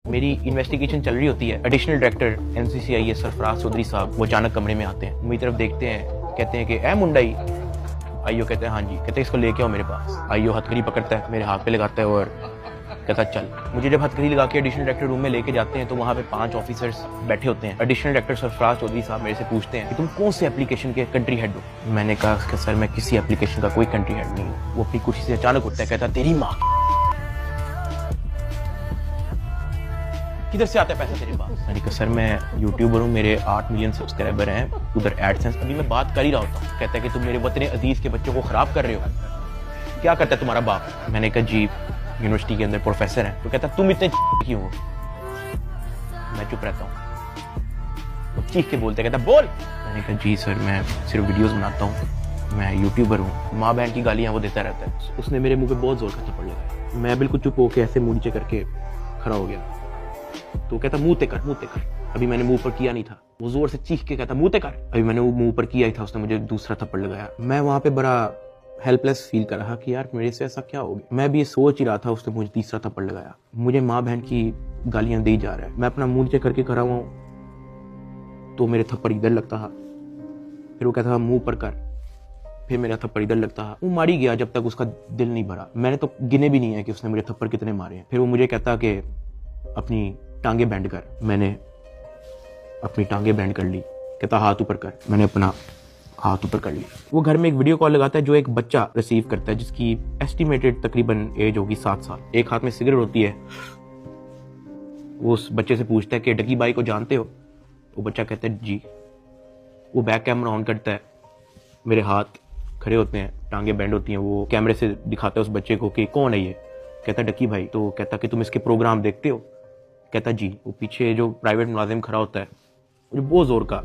मेरी इन्वेस्टिगेशन चल रही होती है। एडिशनल डायरेक्टर एनसीसीआई सरफराज चौधरी साहब वो अचानक कमरे में आते हैं, मेरी तरफ देखते हैं, कहते हैं कि ए मुंडाई। आईओ कहते हैं हाँ जी। कहते हैं इसको लेके आओ मेरे पास। आईओ हथकड़ी पकड़ता है, मेरे हाथ पे लगाता है और कहता चल। मुझे जब हथकड़ी लगा के एडिशनल डायरेक्टर रूम में लेके जाते हैं तो वहाँ पे 5 ऑफिसर्स बैठे होते हैं। एडिशनल डायरेक्टर सरफराज चौधरी साहब मेरे से पूछते हैं कि तुम कौन से एप्लीकेशन के कंट्री हेड हो। मैंने कहा कि सर मैं किसी एप्लीकेशन का कोई कंट्री हेड नहीं हूँ। वो अपनी कुर्सी से अचानक उठता है, कहता तेरी माँ किधर से आता है पैसा तेरे पास। मैंने कहा सर मैं यूट्यूबर हूँ, मेरे 8 मिलियन सब्सक्राइबर हैं, उधर एडसेंस अभी मैं बात कर ही रहा होता हूँ। कहता है कि तुम मेरे वतन अजीज के बच्चों को खराब कर रहे हो, क्या करता है तुम्हारा बाप। मैंने कहा जी यूनिवर्सिटी के अंदर प्रोफेसर है। तो कहता तुम इतने क्यों हो। मैं चुप रहता हूँ। वो चीख के बोलते, कहता बोल। मैंने कहा जी सर मैं सिर्फ वीडियोस बनाता हूँ, मैं यूट्यूबर हूँ। माँ बहन की गालियाँ वो देता रहता है। उसने मेरे मुंह पे बहुत जोर का थप्पड़ लगाया। मैं बिल्कुल चुप होकर ऐसे मुंह नीचे करके खड़ा हो गया। तो कहता मुंह ते कर, मुंह ते कर। अभी मैंने मुंह पर किया नहीं था। वो जोर से चीख के कहता मुंह ते कर। अभी मैंने वो मुंह पर किया ही था, उसने मुझे दूसरा थप्पड़ लगाया। मैं वहां पे बड़ा हेल्पलेस फील कर रहा कि यार मेरे से ऐसा क्या हो गया। मैं भी ये सोच ही रहा था, उसने मुझे तीसरा थप्पड़ लगाया। मुझे माँ बहन की गालियां दी जा रहा है। मैं अपना मुंह नीचे करके खड़ा हुआ हूँ तो मेरे थप्पड़ इधर लगता है, फिर वो कहता था मुंह पर कर, फिर मेरा थप्पड़ इधर लगता है। वो मारी गया जब तक उसका दिल नहीं भरा। मैंने तो गिने भी नहीं है कि उसने मुझे थप्पड़ कितने मारे हैं। फिर वो मुझे कहता कि अपनी टांगे बैंड कर। मैंने अपनी टांगे बैंड कर ली। कहता हाथ ऊपर कर। मैंने अपना हाथ ऊपर कर लिया। वो घर में एक वीडियो कॉल लगाता है जो एक बच्चा रिसीव करता है जिसकी एस्टिमेटेड तकरीबन एज होगी 7 साल। एक हाथ में सिगरेट होती है। वो उस बच्चे से पूछता है कि डकी बाई को जानते हो। वो बच्चा कहता है जी। वो बैक कैमरा ऑन करता है, मेरे हाथ खड़े होते हैं, टांगे बैंड होती हैं। वो कैमरे से दिखाता है उस बच्चे को कि कौन है ये। कहता डकी भाई। तो कहता कि तुम इसके प्रोग्राम देखते हो। कहता जी। वो पीछे जो प्राइवेट मुलाजिम खड़ा होता है मुझे बहुत जोर का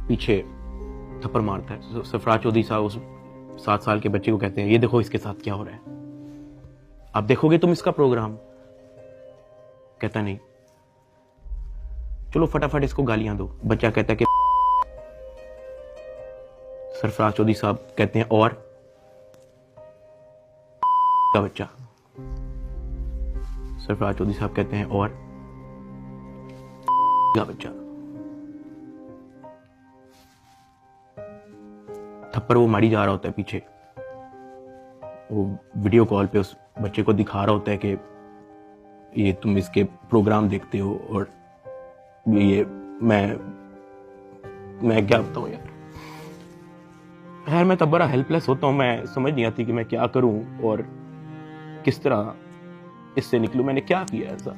पीछे थप्पड़ मारता है। सरफराज चौधरी साहब उस 7 साल के बच्चे को कहते हैं ये देखो इसके साथ क्या हो रहा है, आप देखोगे तुम इसका प्रोग्राम। कहता नहीं, चलो फटाफट इसको गालियां दो। बच्चा कहता है कि सरफराज चौधरी साहब कहते हैं और का बच्चा। सरफराज चौधरी साहब कहते हैं और का बच्चा। थप्पड़ वो मारी जा रहा होता है पीछे। वो वीडियो कॉल पे उस बच्चे को दिखा रहा होता है कि ये तुम इसके प्रोग्राम देखते हो और ये मैं क्या बताऊं यार। खैर मैं तब बड़ा हेल्पलेस होता हूं। मैं समझ नहीं आती कि मैं क्या करूं और किस तरह इससे निकलूं। मैंने क्या किया ऐसा।